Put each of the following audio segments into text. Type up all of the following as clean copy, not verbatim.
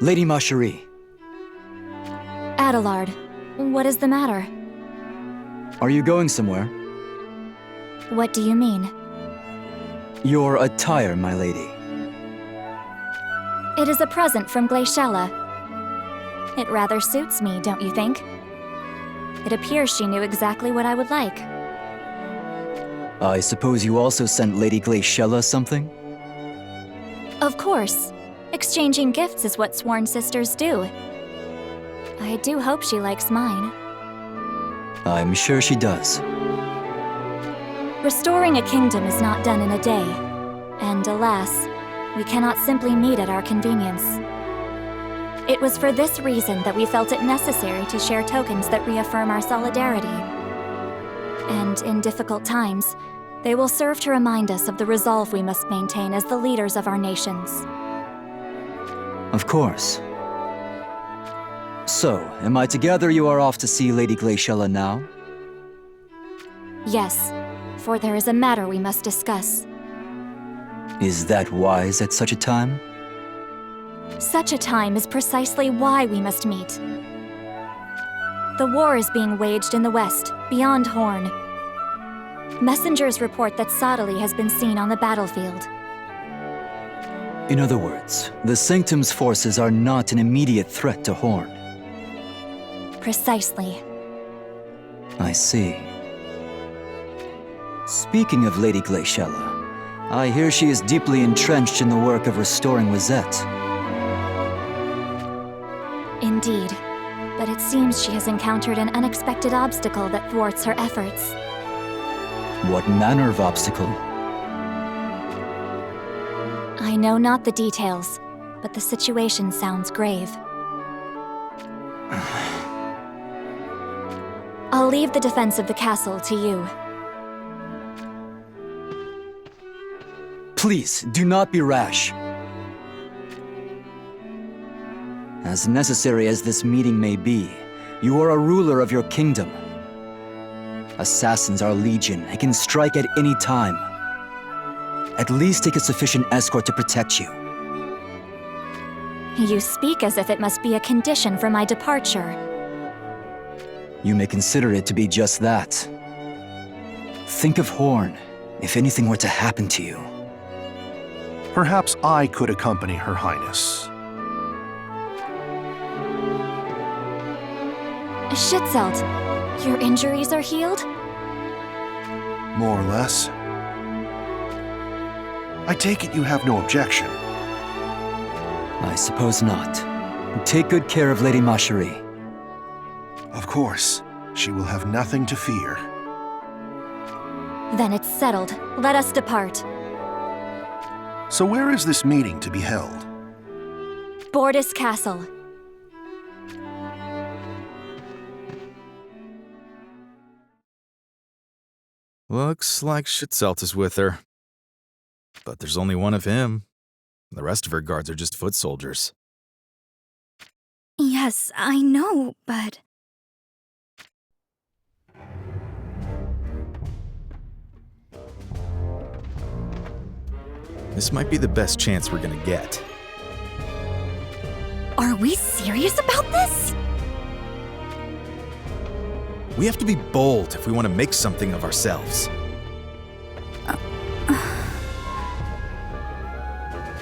Lady Macherie. Adelard, what is the matter? Are you going somewhere? What do you mean? Your attire, my lady. It is a present from Glaciella. It rather suits me, don't you think? It appears she knew exactly what I would like. I suppose you also sent Lady Glaciella something? Of course. Exchanging gifts is what sworn sisters do. I do hope she likes mine. I'm sure she does. Restoring a kingdom is not done in a day, and alas, we cannot simply meet at our convenience. It was for this reason that we felt it necessary to share tokens that reaffirm our solidarity. And in difficult times, they will serve to remind us of the resolve we must maintain as the leaders of our nations. Of course. So, am I to gather you are off to see Lady Glaciella now? Yes, for there is a matter we must discuss. Is that wise at such a time? Such a time is precisely why we must meet. The war is being waged in the west, beyond Horn. Messengers report that Sadali has been seen on the battlefield. In other words, the Sanctum's forces are not an immediate threat to Horn. Precisely. I see. Speaking of Lady Glaciella, I hear she is deeply entrenched in the work of restoring Wizette. Indeed. But it seems she has encountered an unexpected obstacle that thwarts her efforts. What manner of obstacle? I know not the details, but the situation sounds grave. I'll leave the defense of the castle to you. Please, do not be rash. As necessary as this meeting may be, you are a ruler of your kingdom. Assassins are legion and can strike at any time. At least take a sufficient escort to protect you. You speak as if it must be a condition for my departure. You may consider it to be just that. Think of Horn, if anything were to happen to you. Perhaps I could accompany Her Highness. Schützelt, your injuries are healed? More or less. I take it you have no objection. I suppose not. Take good care of Lady Macherie. Of course. She will have nothing to fear. Then it's settled. Let us depart. So where is this meeting to be held? Bordis Castle. Looks like Schützelt is with her. But there's only one of him. The rest of her guards are just foot soldiers. Yes, I know, but... This might be the best chance we're gonna get. Are we serious about this? We have to be bold if we want to make something of ourselves.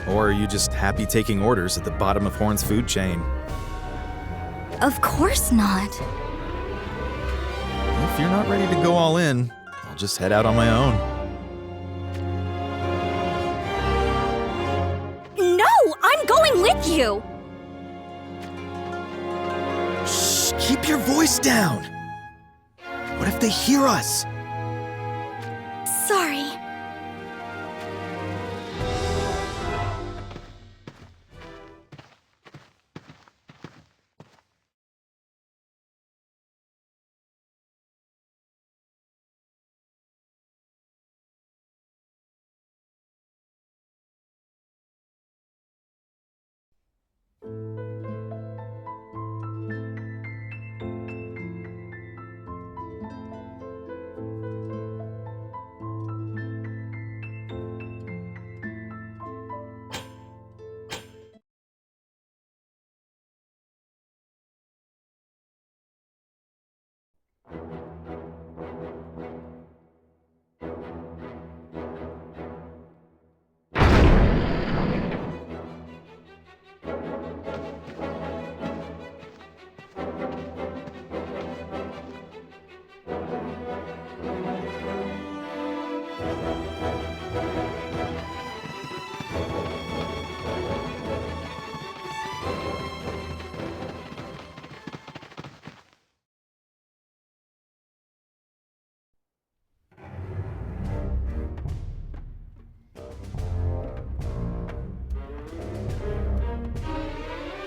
Or are you just happy taking orders at the bottom of Horn's food chain? Of course not. If you're not ready to go all in, I'll just head out on my own. No! I'm going with you! Shh! Keep your voice down! What if they hear us? Sorry.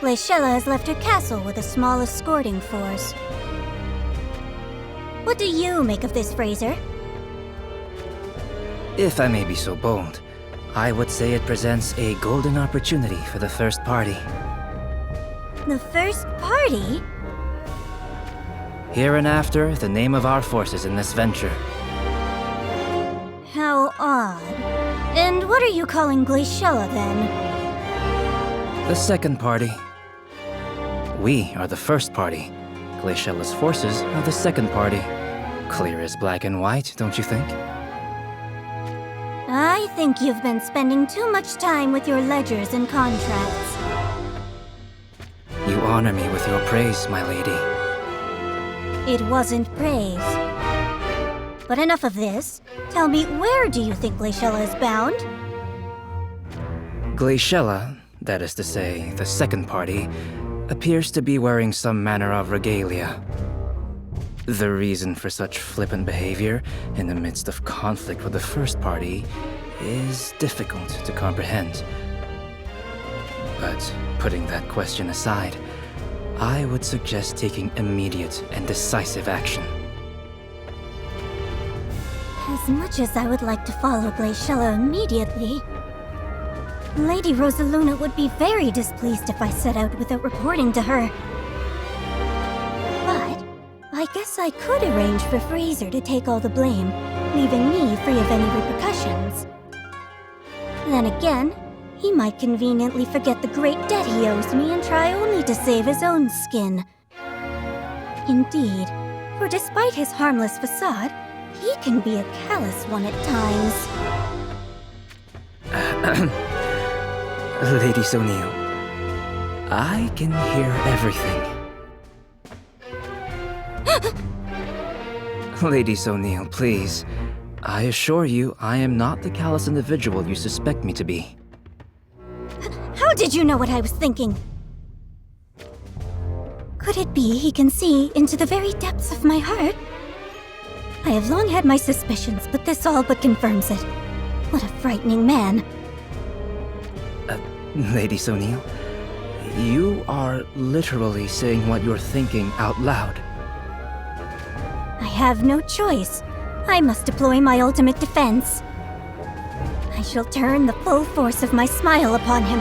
Glaciella has left her castle with a small escorting force. What do you make of this, Fraser? If I may be so bold, I would say it presents a golden opportunity for the First Party. The First Party? Hereinafter, the name of our forces in this venture. How odd. And what are you calling Glaciella, then? The Second Party. We are the First Party. Glaciella's forces are the Second Party. Clear as black and white, don't you think? I think you've been spending too much time with your ledgers and contracts. You honor me with your praise, my lady. It wasn't praise. But enough of this. Tell me, where do you think Glaciella is bound? Glaciella, that is to say, the Second Party, appears to be wearing some manner of regalia. The reason for such flippant behavior in the midst of conflict with the First Party is difficult to comprehend. But putting that question aside, I would suggest taking immediate and decisive action. As much as I would like to follow Glaciella immediately, Lady Rosaluna would be very displeased if I set out without reporting to her. But I guess I could arrange for Fraser to take all the blame, leaving me free of any repercussions. Then again, he might conveniently forget the great debt he owes me and try only to save his own skin. Indeed, for despite his harmless facade, he can be a callous one at times. Lady O'Neill, I can hear everything. Lady O'Neill, please. I assure you, I am not the callous individual you suspect me to be. How did you know what I was thinking? Could it be he can see into the very depths of my heart? I have long had my suspicions, but this all but confirms it. What a frightening man. Lady O'Neill, you are literally saying what you're thinking out loud. I have no choice. I must deploy my ultimate defense. I shall turn the full force of my smile upon him,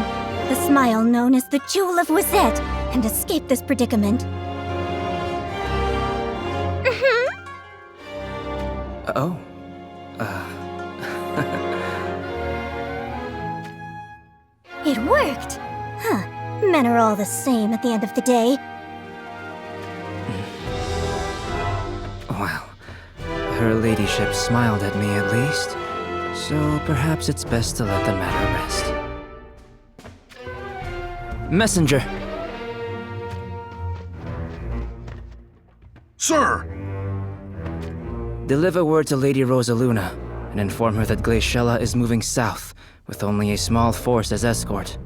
the smile known as the Jewel of Wazette, and escape this predicament. Oh. It worked! Huh. Men are all the same at the end of the day. Well, her ladyship smiled at me at least, so perhaps it's best to let the matter rest. Messenger! Sir! Deliver word to Lady Rosaluna and inform her that Glaciella is moving south with only a small force as escort.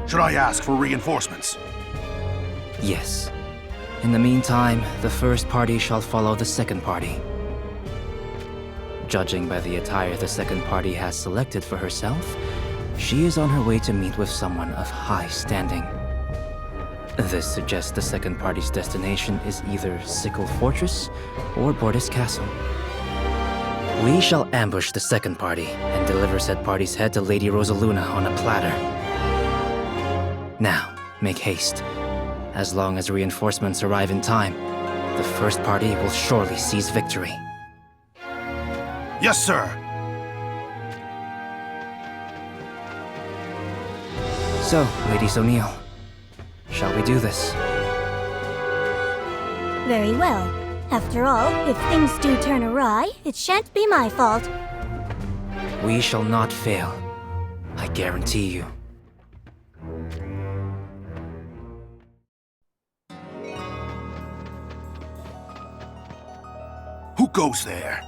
Should I ask for reinforcements? Yes. In the meantime, the First Party shall follow the Second Party. Judging by the attire the Second Party has selected for herself, she is on her way to meet with someone of high standing. This suggests the Second Party's destination is either Sickle Fortress or Bordes Castle. We shall ambush the Second Party and deliver said party's head to Lady Rosaluna on a platter. Now, make haste. As long as reinforcements arrive in time, the First Party will surely seize victory. Yes, sir! So, Lady O'Neill, shall we do this? Very well. After all, if things do turn awry, it shan't be my fault. We shall not fail. I guarantee you. Who goes there?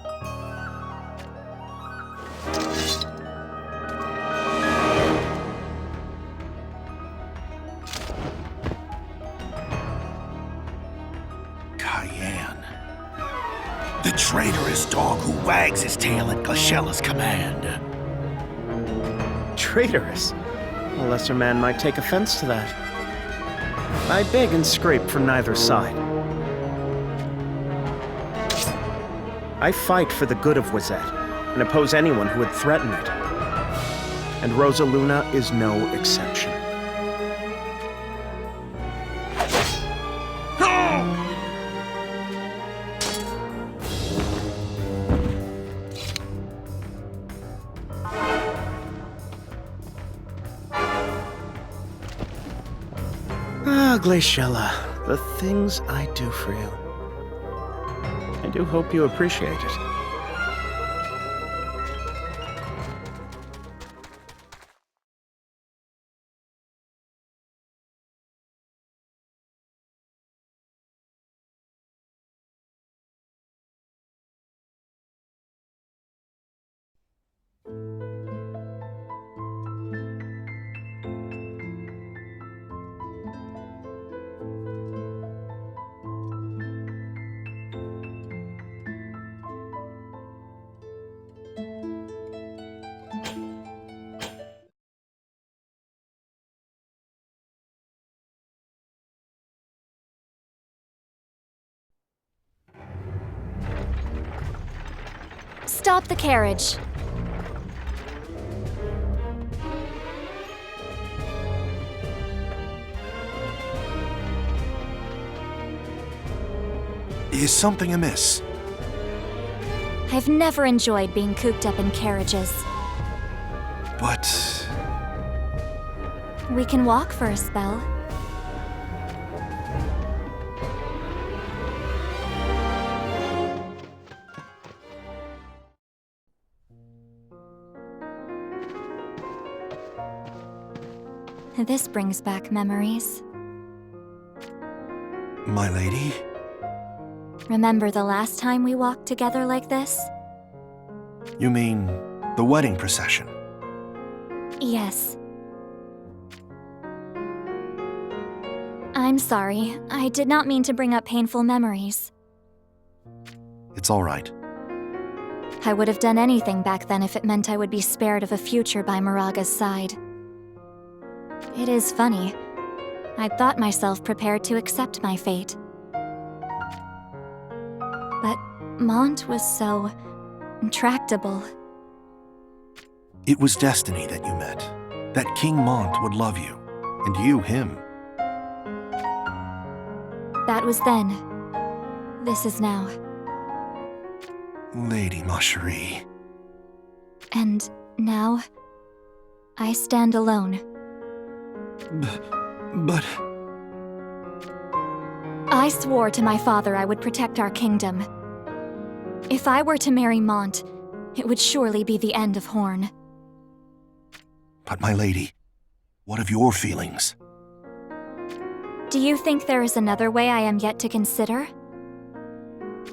Cayenne. The traitorous dog who wags his tail at Glaciella's command. Traitorous? A lesser man might take offense to that. I beg and scrape for neither side. I fight for the good of Wizette, and oppose anyone who would threaten it. And Rosaluna is no exception. Ah, Glaciella, the things I do for you. I do hope you appreciate it. Stop the carriage. Is something amiss? I've never enjoyed being cooped up in carriages. But We can walk for a spell. This brings back memories. my lady, Remember the last time we walked together like this? you mean the wedding procession? Yes. I'm sorry. I did not mean to bring up painful memories. It's all right. I would have done anything back then if it meant I would be spared of a future by Moraga's side. It is funny. I'd thought myself prepared to accept my fate. But Mont was so intractable. It was destiny that you met. That King Mont would love you, and you him. That was then. This is now. Lady ma chère. And now, I stand alone. But I swore to my father I would protect our kingdom. If I were to marry Mont, it would surely be the end of Horn. my lady, what of your feelings? Do you think there is another way I am yet to consider?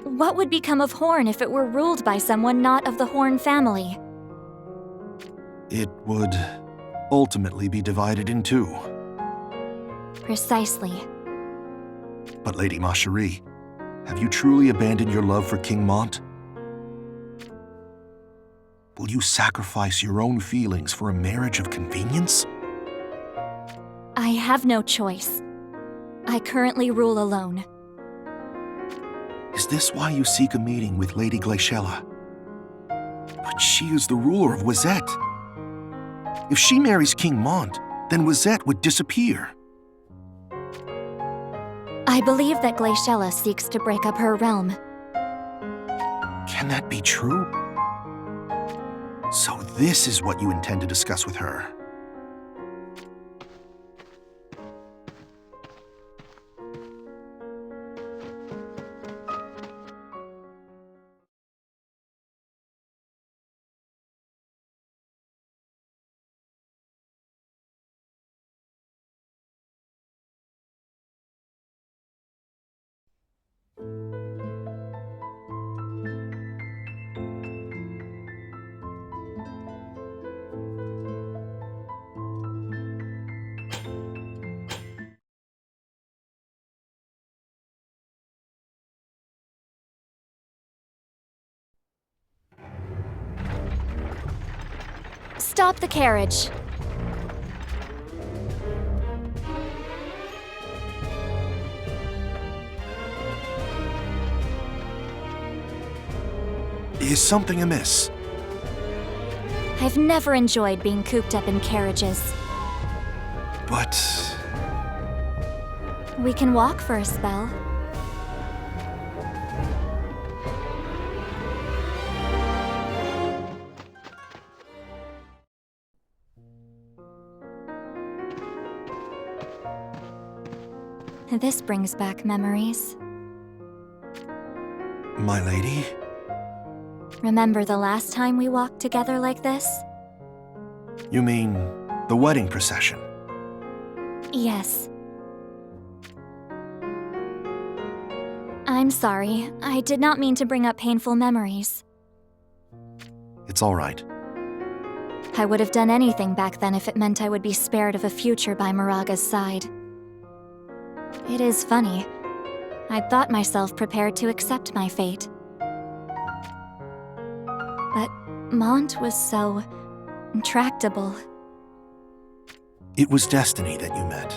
What would become of Horn if it were ruled by someone not of the Horn family? It would ultimately be divided in two. Precisely. But Lady ma chère, have you truly abandoned your love for King Mont? Will you sacrifice your own feelings for a marriage of convenience? I have no choice. I currently rule alone. Is this why you seek a meeting with Lady Glaciella? But she is the ruler of Wizette. If she marries King Mont, then Wizette would disappear. I believe that Glaciella seeks to break up her realm. Can that be true? So this is what you intend to discuss with her. Stop the carriage. Is something amiss? I've never enjoyed being cooped up in carriages. But We can walk for a spell. This brings back memories. my lady? Remember the last time we walked together like this? You mean the wedding procession? Yes. I'm sorry. I did not mean to bring up painful memories. It's all right. I would have done anything back then if it meant I would be spared of a future by Moraga's side. It is funny. I'd thought myself prepared to accept my fate. But Mont was so intractable. It was destiny that you met.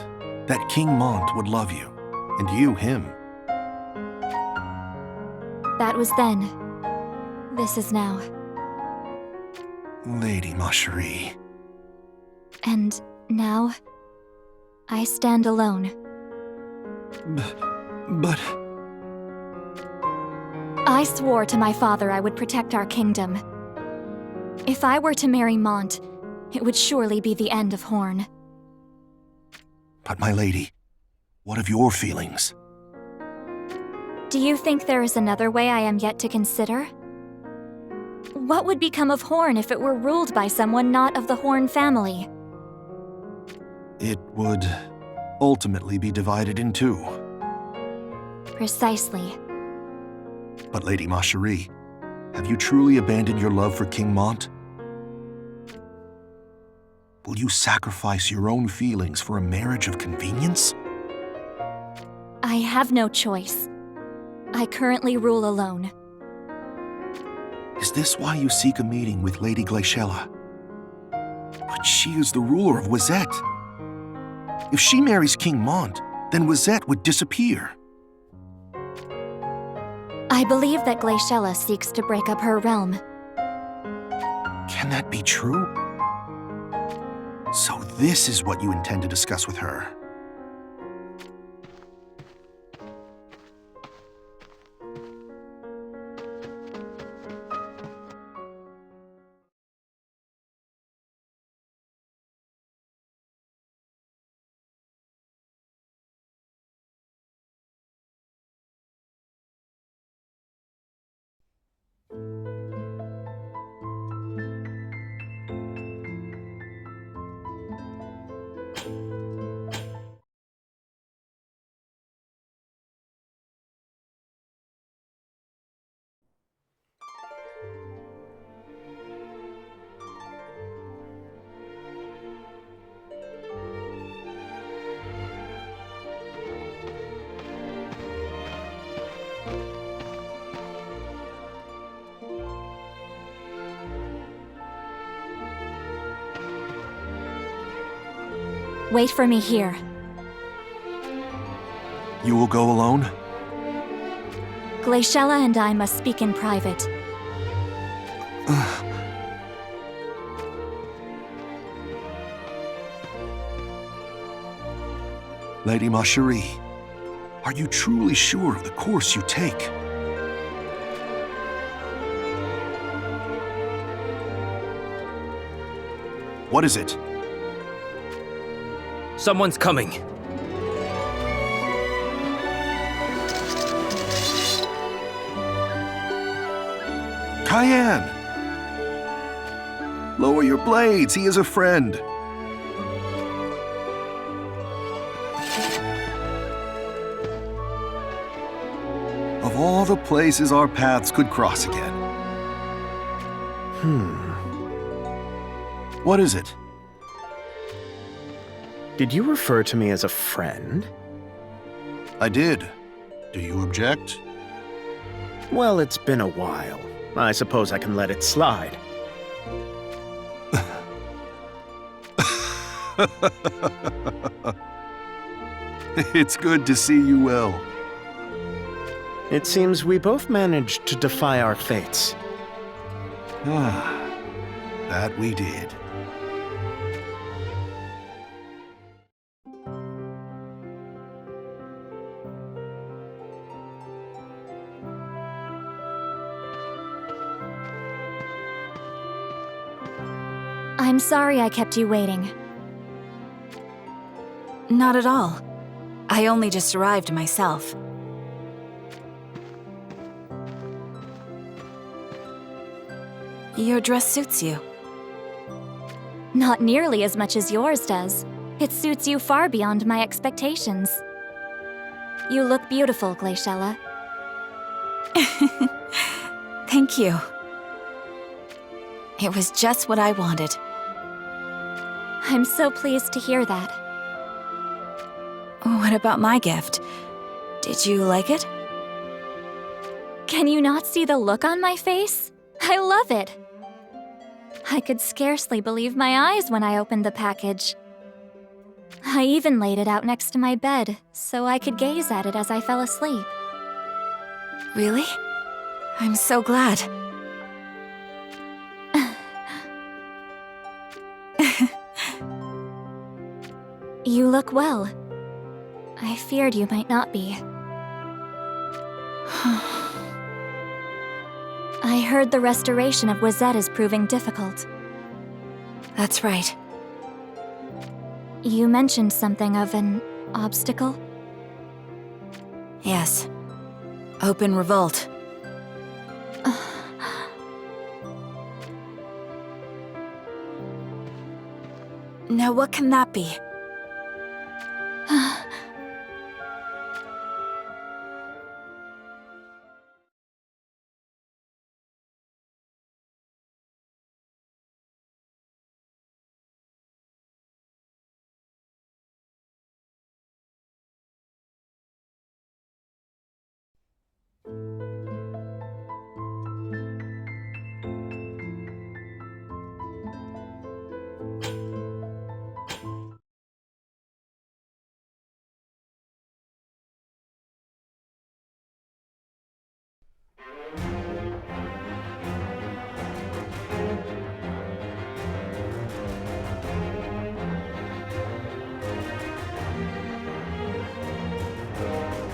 That King Mont would love you, and you him. That was then. This is now. Lady ma chère. And now, I stand alone. But I swore to my father I would protect our kingdom. If I were to marry Mont, it would surely be the end of Horn. my lady, what of your feelings? Do you think there is another way I am yet to consider? What would become of Horn if it were ruled by someone not of the Horn family? It would ultimately be divided in two. Precisely. But Lady ma chère, have you truly abandoned your love for King Mont? Will you sacrifice your own feelings for a marriage of convenience? I have no choice. I currently rule alone. Is this why you seek a meeting with Lady Glaciella? But she is the ruler of Wizette. If she marries King Mont, then Wizette would disappear. I believe that Glaciella seeks to break up her realm. Can that be true? So this is what you intend to discuss with her. Wait for me here. You will go alone? Glaciella and I must speak in private. Lady ma chère, are you truly sure of the course you take? What is it? Someone's coming. Cayenne! Lower your blades, he is a friend. Of all the places our paths could cross again. What is it? Did you refer to me as a friend? I did. Do you object? Well, it's been a while. I suppose I can let it slide. It's good to see you well. It seems we both managed to defy our fates. Ah, that we did. I'm sorry I kept you waiting. Not at all. I only just arrived myself. Your dress suits you. Not nearly as much as yours does. It suits you far beyond my expectations. You look beautiful, Glaciella. Thank you. It was just what I wanted. I'm so pleased to hear that. What about my gift? Did you like it? Can you not see the look on my face? I love it. I could scarcely believe my eyes when I opened the package. I even laid it out next to my bed so I could gaze at it as I fell asleep. Really? I'm so glad. You look well. I feared you might not be. I heard the restoration of Wizette is proving difficult. That's right. You mentioned something of an obstacle? Yes. Open revolt. Now what can that be?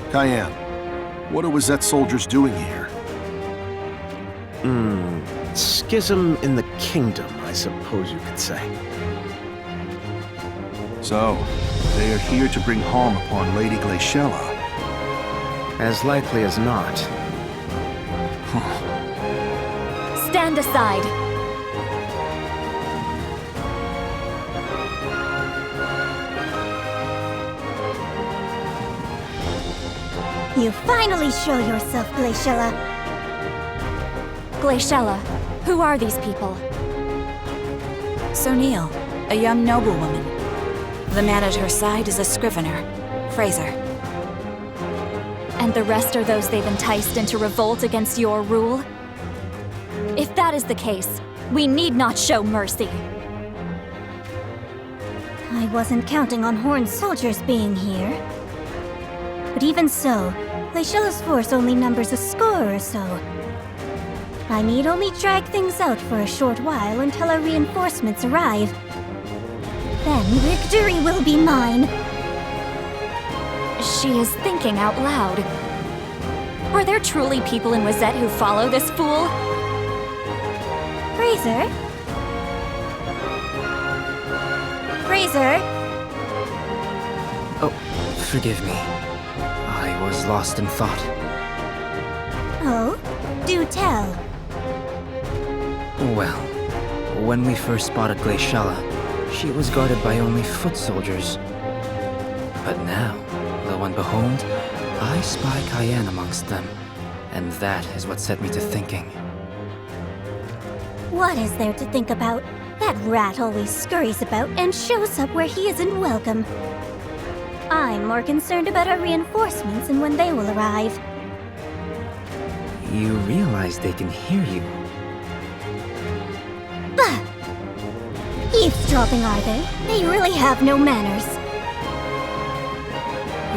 Cayenne, what are Wizette's soldiers doing here? Schism in the kingdom, I suppose you could say. So, they are here to bring harm upon Lady Glaciella. As likely as not. Stand aside! You finally show yourself, Glaciella. Glaciella, who are these people? Soneal, a young noblewoman. The man at her side is a scrivener, Fraser. And the rest are those they've enticed into revolt against your rule? If that is the case, we need not show mercy. I wasn't counting on Horn's soldiers being here. But even so, Glacella's force only numbers a score or so. I need only drag things out for a short while until our reinforcements arrive. Then victory will be mine. She is thinking out loud. Are there truly people in Wizette who follow this fool? Fraser? Fraser? Oh, forgive me. I was lost in thought. Oh? Do tell. Well, when we first spotted Glaciella, she was guarded by only foot soldiers. But now, lo and behold, I spy Cayenne amongst them, and that is what set me to thinking. What is there to think about? That rat always scurries about and shows up where he isn't welcome. I'm more concerned about our reinforcements and when they will arrive. You realize they can hear you. Bah! Eavesdropping, are they? They really have no manners.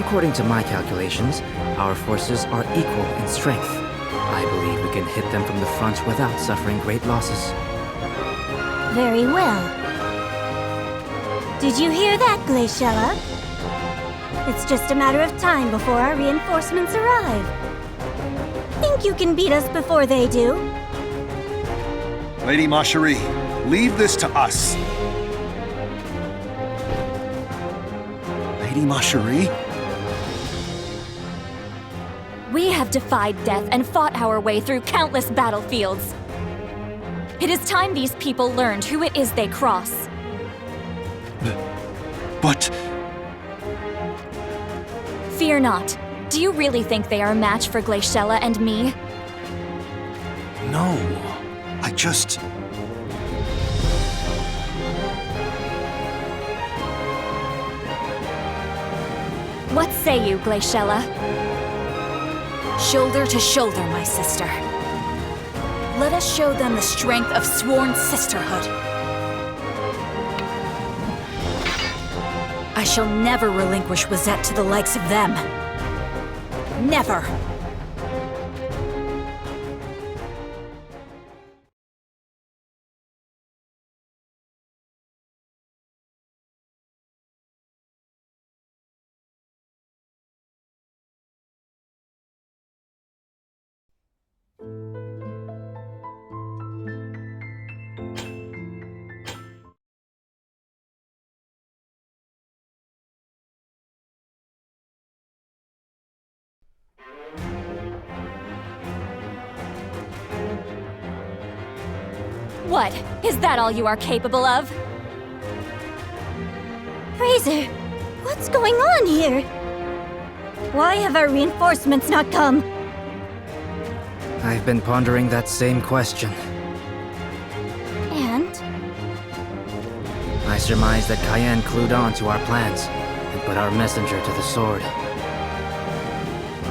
According to my calculations, our forces are equal in strength. I believe we can hit them from the front without suffering great losses. Very well. Did you hear that, Glaciella? It's just a matter of time before our reinforcements arrive. Think you can beat us before they do? Lady Macherie, leave this to us. Lady Macherie? We have defied death and fought our way through countless battlefields. It is time these people learned who it is they cross. But... Fear not. Do you really think they are a match for Glaciella and me? no. I just... What say you, Glaciella? Shoulder to shoulder, my sister. Let us show them the strength of sworn sisterhood. I shall never relinquish Wizette to the likes of them. Never! What? Is that all you are capable of? Fraser, what's going on here? Why have our reinforcements not come? I've been pondering that same question. And? I surmise that Cayenne clued on to our plans and put our messenger to the sword.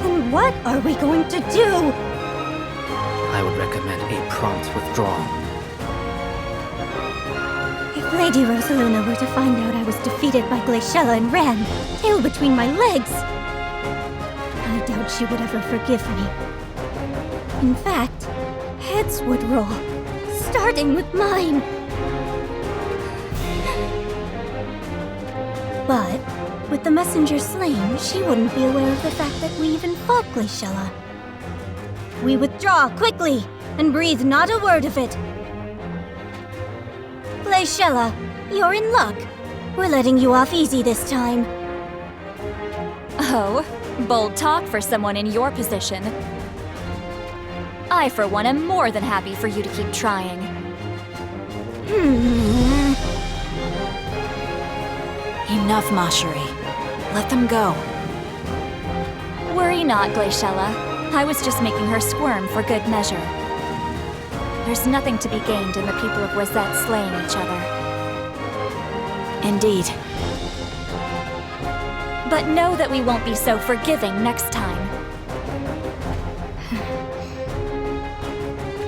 Then what are we going to do? I would recommend a prompt withdrawal. If Lady Rosaluna were to find out I was defeated by Glaciella and ran, tail between my legs, I doubt she would ever forgive me. In fact, heads would roll, starting with mine. But with the messenger slain, she wouldn't be aware of the fact that we even fought Glaciella. We withdraw quickly and breathe not a word of it. Glaciella, you're in luck. We're letting you off easy this time. Oh, bold talk for someone in your position. I, for one, am more than happy for you to keep trying. Enough, Macherie. Let them go. Worry not, Glaciella. I was just making her squirm for good measure. There's nothing to be gained in the people of Wizette slaying each other. Indeed. But know that we won't be so forgiving next time.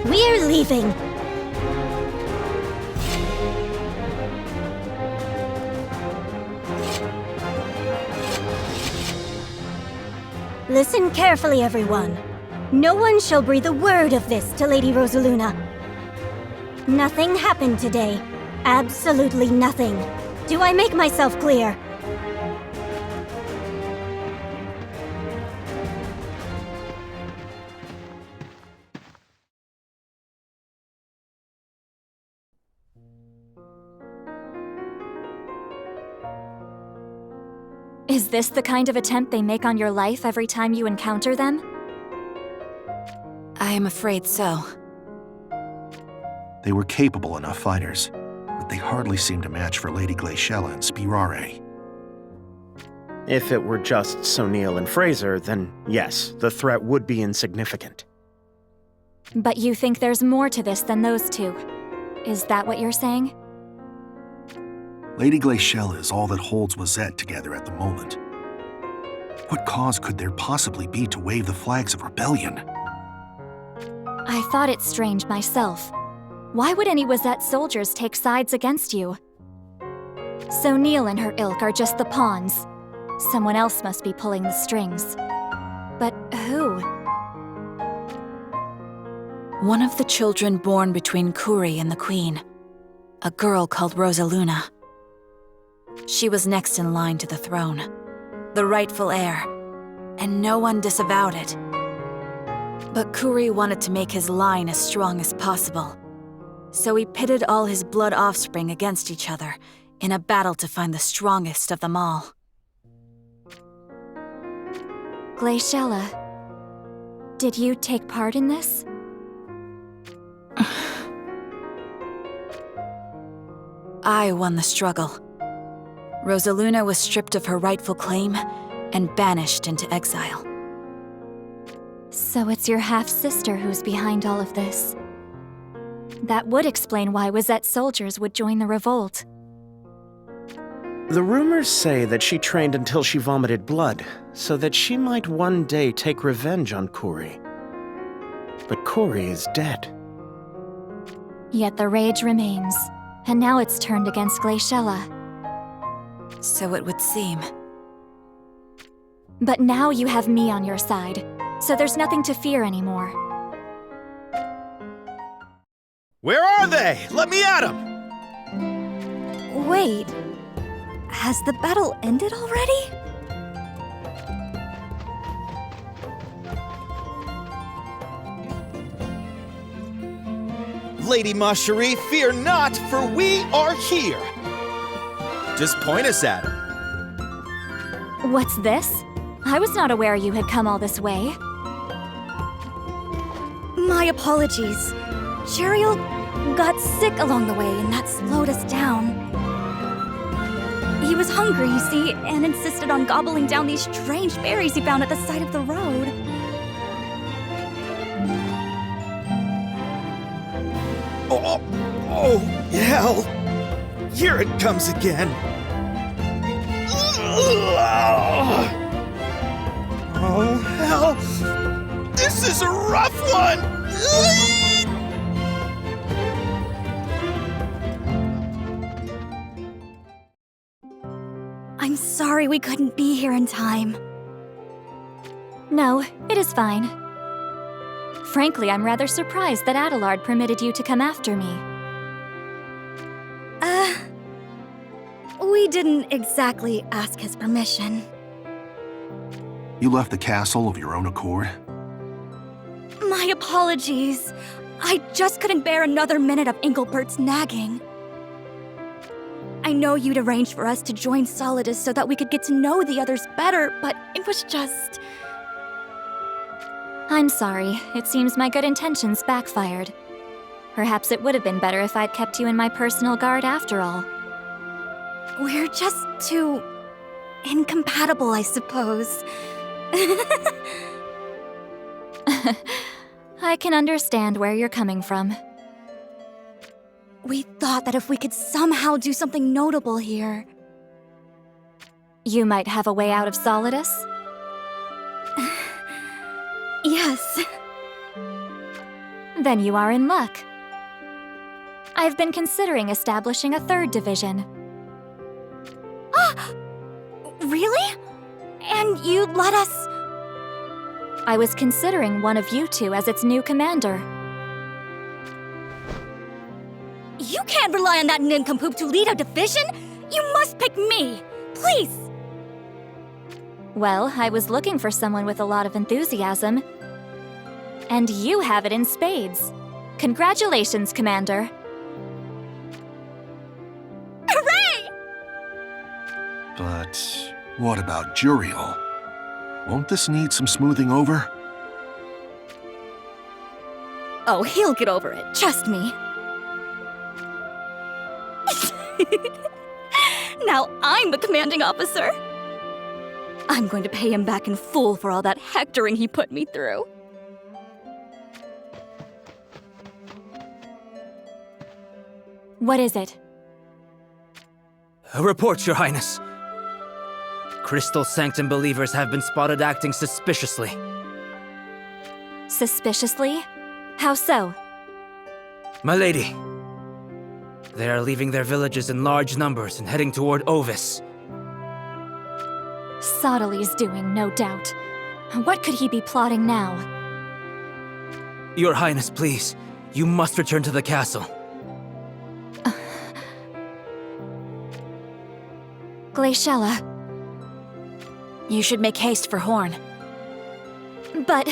We're leaving. Listen carefully, everyone. No one shall breathe a word of this to Lady Rosaluna. Nothing happened today. Absolutely nothing. Do I make myself clear? Is this the kind of attempt they make on your life every time you encounter them? I am afraid so. They were capable enough fighters, but they hardly seemed a match for Lady Glaciella and Spirare. If it were just Sonil and Fraser, then yes, the threat would be insignificant. But you think there's more to this than those two. Is that what you're saying? Lady Glaciella is all that holds Wizette together at the moment. What cause could there possibly be to wave the flags of rebellion? I thought it strange myself. Why would any Wizette soldiers take sides against you? Sonil and her ilk are just the pawns. Someone else must be pulling the strings. But who? One of the children born between Kuri and the Queen, a girl called Rosaluna. She was next in line to the throne, the rightful heir, and no one disavowed it. But Kuri wanted to make his line as strong as possible, so he pitted all his blood offspring against each other in a battle to find the strongest of them all. Glaciella, did you take part in this? I won the struggle. Rosaluna was stripped of her rightful claim and banished into exile. So it's your half-sister who's behind all of this. That would explain why Wizette's soldiers would join the revolt. The rumors say that she trained until she vomited blood, so that she might one day take revenge on Kuri. But Kuri is dead. Yet the rage remains, and now it's turned against Glaciella. So it would seem. But now you have me on your side, so there's nothing to fear anymore. Where are they? Let me at them! Wait, has the battle ended already? Lady Macherie, fear not, for we are here! Just point us at him. What's this? I was not aware you had come all this way. My apologies. Cheryl got sick along the way, and that slowed us down. He was hungry, you see, and insisted on gobbling down these strange berries he found at the side of the road. Oh, hell! Here it comes again! Oh, hell! This is a rough one! I'm sorry we couldn't be here in time. No, it is fine. Frankly, I'm rather surprised that Adelard permitted you to come after me. We didn't exactly ask his permission. You left the castle of your own accord? My apologies. I just couldn't bear another minute of Engelbert's nagging. I know you'd arranged for us to join Solidus so that we could get to know the others better, but it was just... I'm sorry. It seems my good intentions backfired. Perhaps it would have been better if I'd kept you in my personal guard after all. We're just too... incompatible, I suppose. I can understand where you're coming from. We thought that if we could somehow do something notable here... You might have a way out of Solidus? Yes. Then you are in luck. I've been considering establishing a third division. Really? And you'd let us... I was considering one of you two as its new commander. You can't rely on that nincompoop to lead a division! You must pick me! Please! Well, I was looking for someone with a lot of enthusiasm. And you have it in spades. Congratulations, Commander. Hooray! But what about Juriel? Won't this need some smoothing over? Oh, he'll get over it, trust me. Now I'm the commanding officer. I'm going to pay him back in full for all that hectoring he put me through. What is it? A report, Your Highness. Crystal Sanctum believers have been spotted acting suspiciously. Suspiciously? How so? My lady, they are leaving their villages in large numbers and heading toward Ovis. Sottely's doing, no doubt. What could he be plotting now? Your Highness, please. You must return to the castle. Glaciella, You should make haste for Horn. but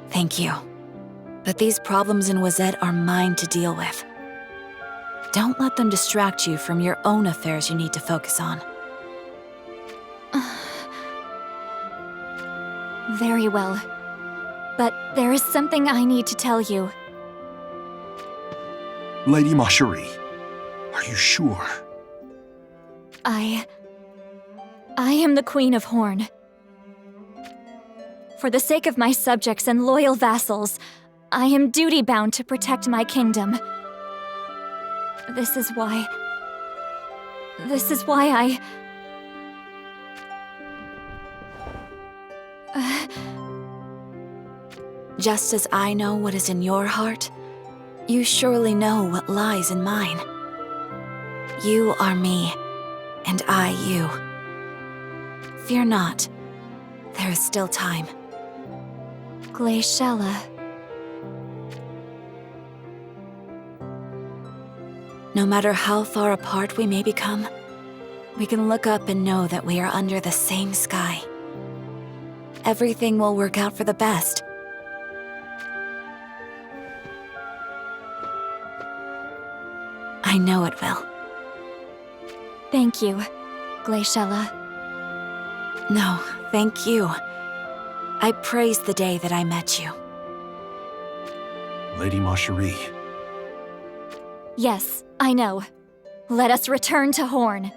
Thank you. But these problems in Wazette are mine to deal with. Don't let them distract you from your own affairs you need to focus on. very well. But there is something I need to tell you. Lady Macherie, are you sure? I am the Queen of Horn. For the sake of my subjects and loyal vassals, I am duty-bound to protect my kingdom. This is why I... Just as I know what is in your heart, you surely know what lies in mine. You are me, and I you. Fear not. There is still time. Glaciella. No matter how far apart we may become, we can look up and know that we are under the same sky. Everything will work out for the best. I know it will. Thank you, Glaciella. No, thank you. I praise the day that I met you. Lady Macherie, Yes, I know. Let us return to Horn.